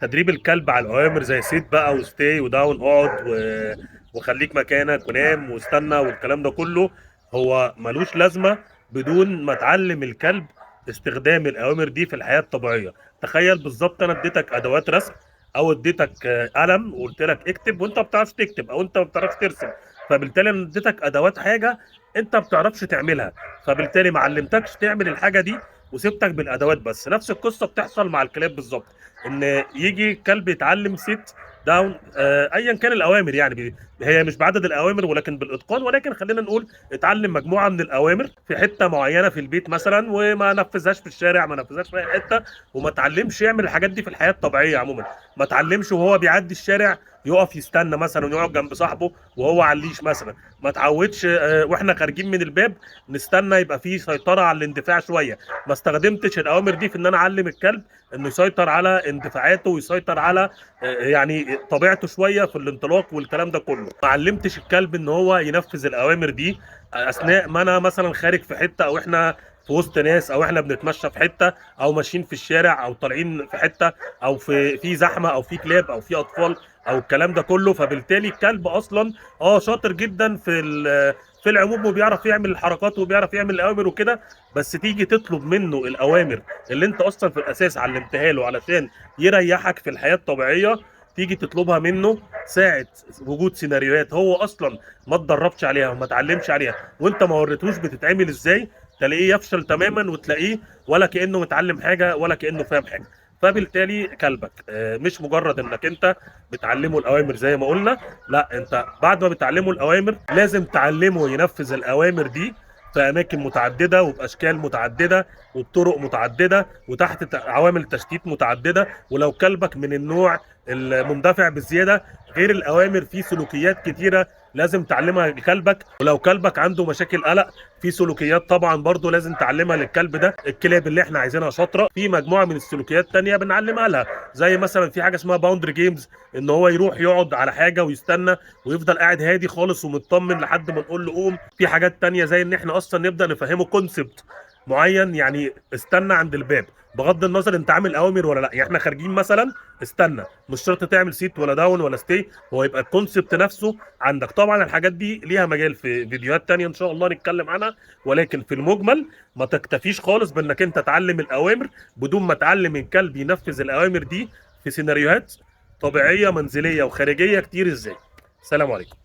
تدريب الكلب على الاوامر زي سيت بقى وستي وداون اقعد وخليك مكانك ونام واستنى والكلام ده كله، هو ملوش لازمه بدون ما تعلم الكلب استخدام الاوامر دي في الحياه الطبيعيه. تخيل بالظبط انا اديتك ادوات رسم او اديتك قلم وقلت لك اكتب وانت ما بتعرفش تكتب او انت ما بتعرفش ترسم، فبالتالي انا اديتك ادوات حاجه انت ما بتعرفش تعملها، فبالتالي ما علمتكش تعمل الحاجه دي وسبتك بالادوات بس. نفس القصه بتحصل مع الكلاب بالظبط، ان يجي كلب يتعلم سيت داون ايا كان الاوامر، يعني هي مش بعدد الاوامر ولكن بالاتقان، ولكن خلينا نقول اتعلم مجموعه من الاوامر في حته معينه في البيت مثلا وما نفذهاش في الشارع، ما نفذهاش في اي حته، وما اتعلمش يعمل الحاجات دي في الحياه الطبيعيه عموما. ما اتعلمش وهو بيعدي الشارع يقف يستنى مثلا ويقعد جنب صاحبه وهو على الليش مثلا. ما اتعودش واحنا خارجين من الباب نستنى يبقى فيه سيطره على الاندفاع شويه. ما استخدمتش الاوامر دي في ان انا اعلم الكلب انه يسيطر على اندفاعاته ويسيطر على يعني طبيعته شويه في الانطلاق والكلام ده كله. ما علمتش الكلب ان هو ينفذ الاوامر دي اثناء ما انا مثلا خارج في حته، او احنا في وسط ناس، او احنا بنتمشى في حته، او ماشيين في الشارع، او طالعين في حته، او في زحمه، او في كلاب، او في اطفال، او الكلام ده كله. فبالتالي الكلب اصلا شاطر جدا في العموم وبيعرف يعمل الحركات وبيعرف يعمل الاوامر وكده، بس تيجي تطلب منه الاوامر اللي انت اصلا في الاساس علمتها له علشان يريحك في الحياه الطبيعيه، تيجي تطلبها منه ساعه وجود سيناريوهات هو اصلا ما اتدربش عليها وما اتعلمش عليها وانت ما وريتهوش بتتعمل ازاي، تلاقيه يفشل تماما وتلاقيه ولا كانه متعلم حاجه ولا كانه فاهم حاجه. فبالتالي كلبك مش مجرد انك انت بتعلمه الاوامر زي ما قلنا، لا، انت بعد ما بتعلمه الاوامر لازم تعلمه ينفذ الاوامر دي في اماكن متعدده وباشكال متعدده وبطرق متعدده وتحت عوامل تشتيت متعدده. ولو كلبك من النوع المندفع بزياده، غير الاوامر في سلوكيات كتيره لازم تعلمها لكلبك. ولو كلبك عنده مشاكل قلق، في سلوكيات طبعا برضو لازم تعلمها للكلب ده. الكلاب اللي احنا عايزينها شاطره في مجموعه من السلوكيات تانية بنعلمها لها، زي مثلا في حاجه اسمها باوندري جيمز، ان هو يروح يقعد على حاجه ويستنى ويفضل قاعد هادي خالص ومطمن لحد ما نقول له قوم. في حاجات تانية زي ان احنا اصلا نبدا نفهمه كونسبت معين، يعني استنى عند الباب بغض النظر انت عامل اوامر ولا لا. يعني احنا خارجين مثلا استنى، مش شرط تعمل سيت ولا داون ولا ستي، هو يبقى الكونسبت نفسه عندك. طبعا الحاجات دي ليها مجال في فيديوهات تانية ان شاء الله نتكلم عنها، ولكن في المجمل ما تكتفيش خالص بانك انت تعلم الاوامر بدون ما تعلم الكلب ينفذ الاوامر دي في سيناريوهات طبيعية منزلية وخارجية كتير ازاي. سلام عليكم.